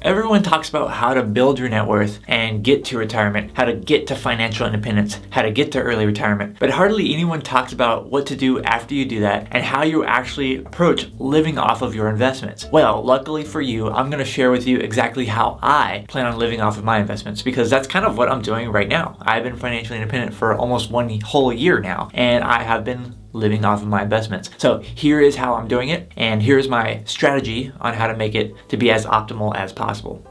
Everyone talks about how to build your net worth and get to retirement, how to get to financial independence, how to get to early retirement, but hardly anyone talks about what to do after you do that and how you actually approach living off of your investments. Well, luckily for you, I'm going to share with you exactly how I plan on living off of my investments, because that's kind of what I'm doing right now. I've been financially independent for almost one whole year now, and I have been living off of my investments. So here is how I'm doing it, and here's my strategy on how to make it to be as optimal as possible.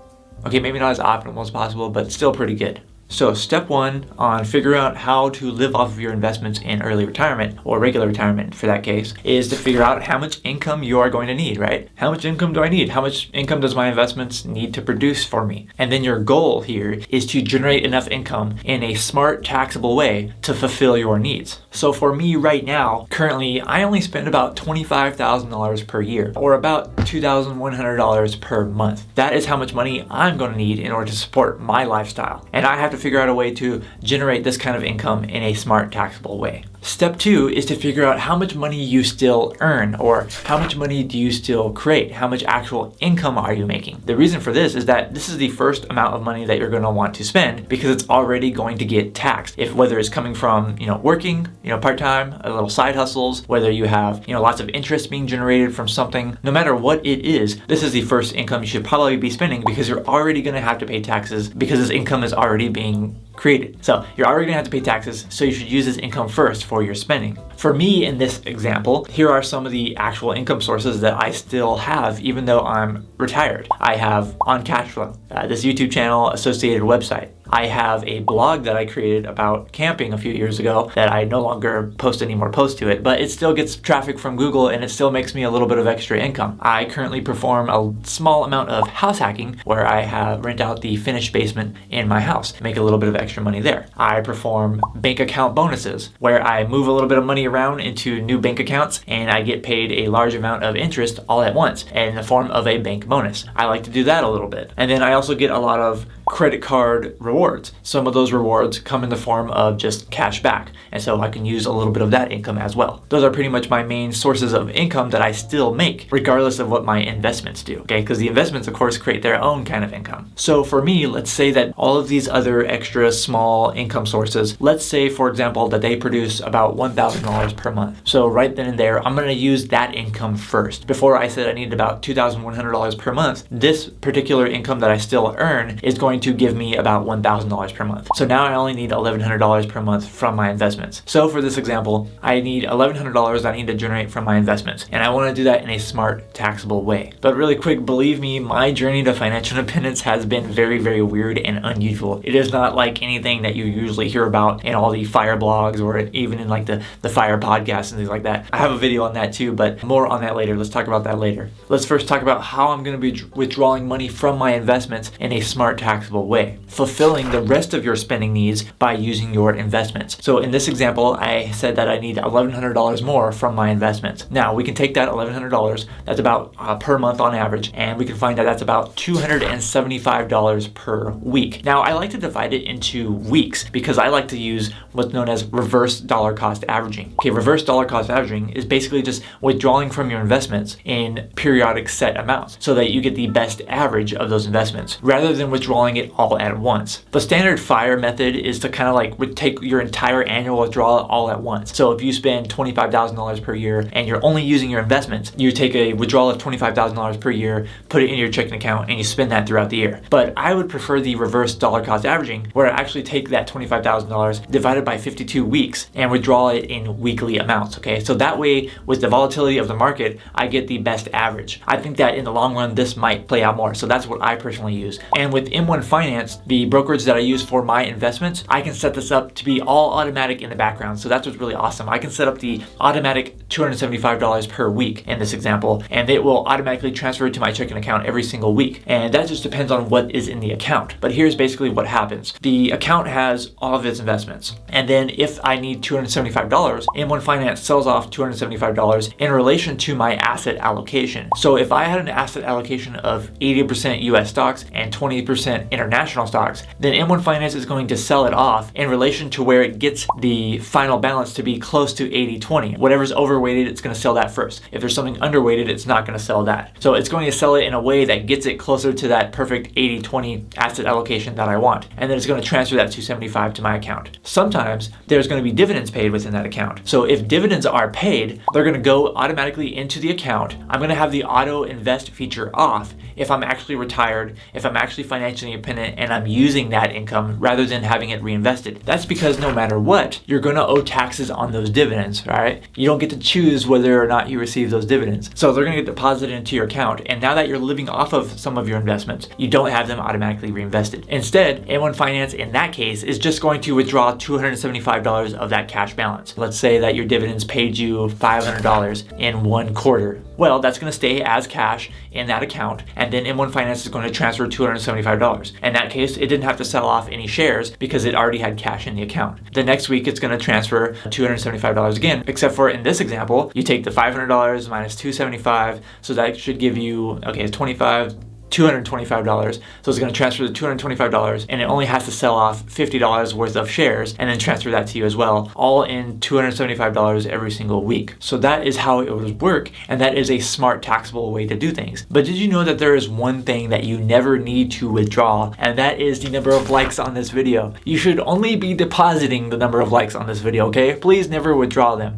Okay, maybe not as optimal as possible, but still pretty good. So step one on figuring out how to live off of your investments in early retirement, or regular retirement for that case, is to figure out how much income you are going to need, right? How much income do I need? How much income does my investments need to produce for me? And then your goal here is to generate enough income in a smart, taxable way to fulfill your needs. So for me right now, currently, I only spend about $25,000 per year, or about $2,100 per month. That is how much money I'm going to need in order to support my lifestyle. And I have to figure out a way to generate this kind of income in a smart, taxable way. Step two is to figure out how much money you still earn, or how much money do you still create? How much actual income are you making? The reason for this is that this is the first amount of money that you're going to want to spend, because it's already going to get taxed. If whether it's coming from, working, part-time, a little side hustles, whether you have, lots of interest being generated from something, no matter what it is, this is the first income you should probably be spending, because you're already going to have to pay taxes because this income is already being created. So you're already gonna have to pay taxes, so you should use this income first for your spending. For me, in this example, here are some of the actual income sources that I still have even though I'm retired. I have On Cash Flow, this YouTube channel, associated website. I have a blog that I created about camping a few years ago that I no longer post any more posts to it, but it still gets traffic from Google and it still makes me a little bit of extra income. I currently perform a small amount of house hacking where I rent out the finished basement in my house to make a little bit of extra money there. I perform bank account bonuses where I move a little bit of money around into new bank accounts and I get paid a large amount of interest all at once in the form of a bank bonus. I like to do that a little bit. And then I also get a lot of credit card rewards. Some of those rewards come in the form of just cash back, and so I can use a little bit of that income as well. Those are pretty much my main sources of income that I still make, regardless of what my investments do, okay? Because the investments, of course, create their own kind of income. So for me, let's say that all of these other extra small income sources, let's say, for example, that they produce about $1,000 per month. So right then and there, I'm gonna use that income first. Before I said I needed about $2,100 per month, this particular income that I still earn is going to give me about $1,000 per month. So now I only need $1,100 per month from my investments. So for this example, I need $1,100 I need to generate from my investments, and I want to do that in a smart, taxable way. But really quick, believe me, my journey to financial independence has been very, very weird and unusual. It is not like anything that you usually hear about in all the FIRE blogs or even in like the FIRE podcasts and things like that. I have a video on that too, but more on that later. Let's talk about that later. Let's first talk about how I'm going to be withdrawing money from my investments in a smart, taxable way, fulfilling the rest of your spending needs by using your investments. So in this example, I said that I need $1,100 more from my investments. Now we can take that $1,100, that's about per month on average, and we can find that that's about $275 per week. Now I like to divide it into weeks because I like to use what's known as reverse dollar cost averaging. Okay, reverse dollar cost averaging is basically just withdrawing from your investments in periodic set amounts so that you get the best average of those investments rather than withdrawing it all at once. The standard FIRE method is to kind of like take your entire annual withdrawal all at once. So if you spend $25,000 per year and you're only using your investments, you take a withdrawal of $25,000 per year, put it in your checking account, and you spend that throughout the year. But I would prefer the reverse dollar cost averaging, where I actually take that $25,000 divided by 52 weeks and withdraw it in weekly amounts, okay? So that way, with the volatility of the market, I get the best average. I think that in the long run, this might play out more. So that's what I personally use. And with M1 Finance, the brokerage that I use for my investments, I can set this up to be all automatic in the background. So that's what's really awesome. I can set up the automatic $275 per week in this example, and it will automatically transfer to my checking account every single week. And that just depends on what is in the account. But here's basically what happens. The account has all of its investments. And then if I need $275, M1 Finance sells off $275 in relation to my asset allocation. So if I had an asset allocation of 80% US stocks and 20% international stocks, then M1 Finance is going to sell it off in relation to where it gets the final balance to be close to 80-20. Whatever's overweighted, it's going to sell that first. If there's something underweighted, it's not going to sell that. So it's going to sell it in a way that gets it closer to that perfect 80-20 asset allocation that I want. And then it's going to transfer that 275 to my account. Sometimes there's going to be dividends paid within that account. So if dividends are paid, they're going to go automatically into the account. I'm going to have the auto invest feature off if I'm actually retired, if I'm actually financially independent, and I'm using that income rather than having it reinvested. That's because no matter what, you're going to owe taxes on those dividends, right? You don't get to choose whether or not you receive those dividends. So they're going to get deposited into your account. And now that you're living off of some of your investments, you don't have them automatically reinvested. Instead, M1 Finance in that case is just going to withdraw $275 of that cash balance. Let's say that your dividends paid you $500 in one quarter. Well, that's going to stay as cash in that account, and then M1 Finance is going to transfer $275. In that case, it didn't have to sell off any shares because it already had cash in the account. The next week, it's going to transfer $275 again, except for in this example, you take the $500 minus $275, so that should give you, okay, it's $225. So it's going to transfer the $225, and it only has to sell off $50 worth of shares and then transfer that to you as well, all in $275 every single week. So that is how it would work, and that is a smart taxable way to do things. But did you know that there is one thing that you never need to withdraw, and that is the number of likes on this video? You should only be depositing the number of likes on this video, okay? Please never withdraw them.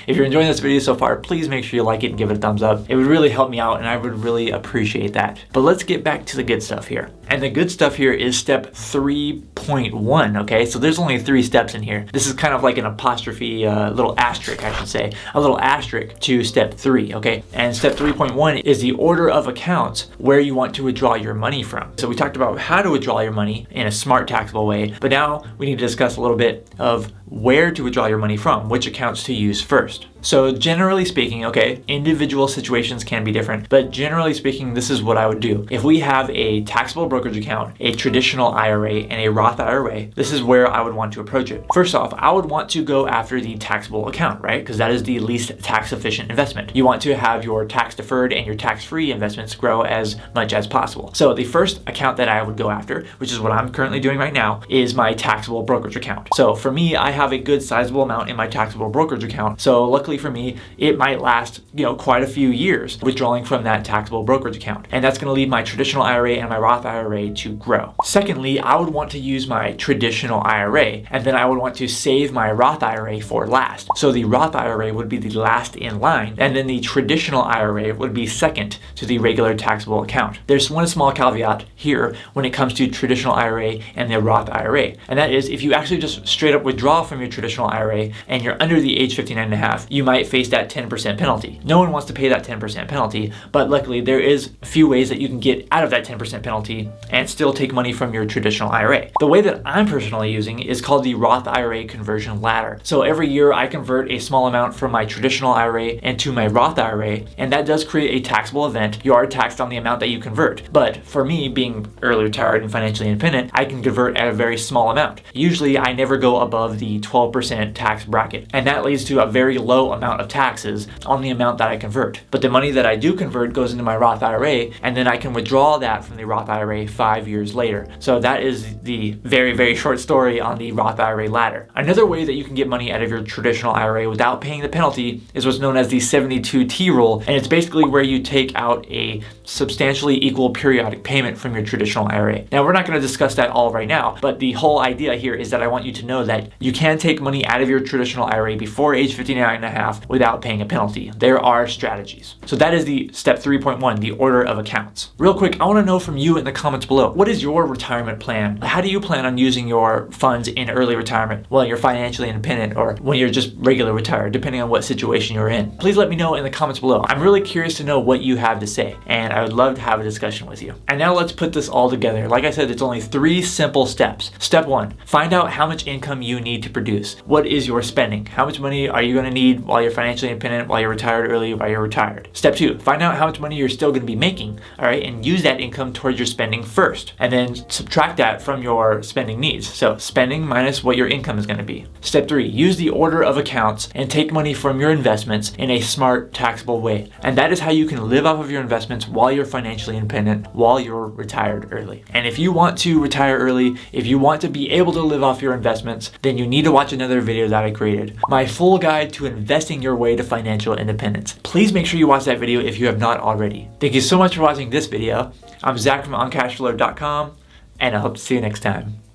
If you're enjoying this video so far, please make sure you like it and give it a thumbs up. It would really help me out, and I would really appreciate that. But let's get back to the good stuff here. And the good stuff here is step 3.1, okay? So there's only 3 steps in here. This is kind of like an apostrophe, little asterisk, I should say. A little asterisk to step 3, okay? And step 3.1 is the order of accounts where you want to withdraw your money from. So we talked about how to withdraw your money in a smart taxable way, but now we need to discuss a little bit of where to withdraw your money from, which accounts to use first. So generally speaking, okay, individual situations can be different, but generally speaking, this is what I would do. If we have a taxable brokerage account, a traditional IRA, and a Roth IRA, this is where I would want to approach it. First off, I would want to go after the taxable account, right? Because that is the least tax efficient investment. You want to have your tax deferred and your tax-free investments grow as much as possible. So the first account that I would go after, which is what I'm currently doing right now, is my taxable brokerage account. So for me, I have a good sizable amount in my taxable brokerage account. So luckily for me, it might last, quite a few years withdrawing from that taxable brokerage account. And that's going to leave my traditional IRA and my Roth IRA to grow. Secondly, I would want to use my traditional IRA, and then I would want to save my Roth IRA for last. So the Roth IRA would be the last in line, and then the traditional IRA would be second to the regular taxable account. There's one small caveat here when it comes to traditional IRA and the Roth IRA, and that is if you actually just straight up withdraw from your traditional IRA and you're under the age 59 and a half, you might face that 10% penalty. No one wants to pay that 10% penalty, but luckily there is a few ways that you can get out of that 10% penalty and still take money from your traditional IRA. The way that I'm personally using is called the Roth IRA conversion ladder. So every year I convert a small amount from my traditional IRA into my Roth IRA, and that does create a taxable event. You are taxed on the amount that you convert. But for me, being early retired and financially independent, I can convert at a very small amount. Usually I never go above the 12% tax bracket, and that leads to a very low amount of taxes on the amount that I convert. But the money that I do convert goes into my Roth IRA, and then I can withdraw that from the Roth IRA 5 years later. So that is the very, very short story on the Roth IRA ladder. Another way that you can get money out of your traditional IRA without paying the penalty is what's known as the 72T rule, and it's basically where you take out a substantially equal periodic payment from your traditional IRA. Now, we're not going to discuss that all right now, but the whole idea here is that I want you to know that you can take money out of your traditional IRA before age 59 and a half without paying a penalty. There are strategies. So that is the step 3.1, the order of accounts. Real quick, I want to know from you in the comments below, what is your retirement plan? How do you plan on using your funds in early retirement while you're financially independent or when you're just regular retired, depending on what situation you're in? Please let me know in the comments below. I'm really curious to know what you have to say, and I would love to have a discussion with you. And now let's put this all together. Like I said, it's only 3 simple steps. Step 1, find out how much income you need to produce. What is your spending? How much money are you going to need spend while you're financially independent, while you're retired early, while you're retired. Step 2, find out how much money you're still going to be making, all right, and use that income towards your spending first, and then subtract that from your spending needs. So spending minus what your income is going to be. Step 3, use the order of accounts and take money from your investments in a smart, taxable way. And that is how you can live off of your investments while you're financially independent, while you're retired early. And if you want to retire early, if you want to be able to live off your investments, then you need to watch another video that I created, my full guide to investing your way to financial independence. Please make sure you watch that video if you have not already. Thank you so much for watching this video. I'm Zach from OnCashflow.com, and I hope to see you next time.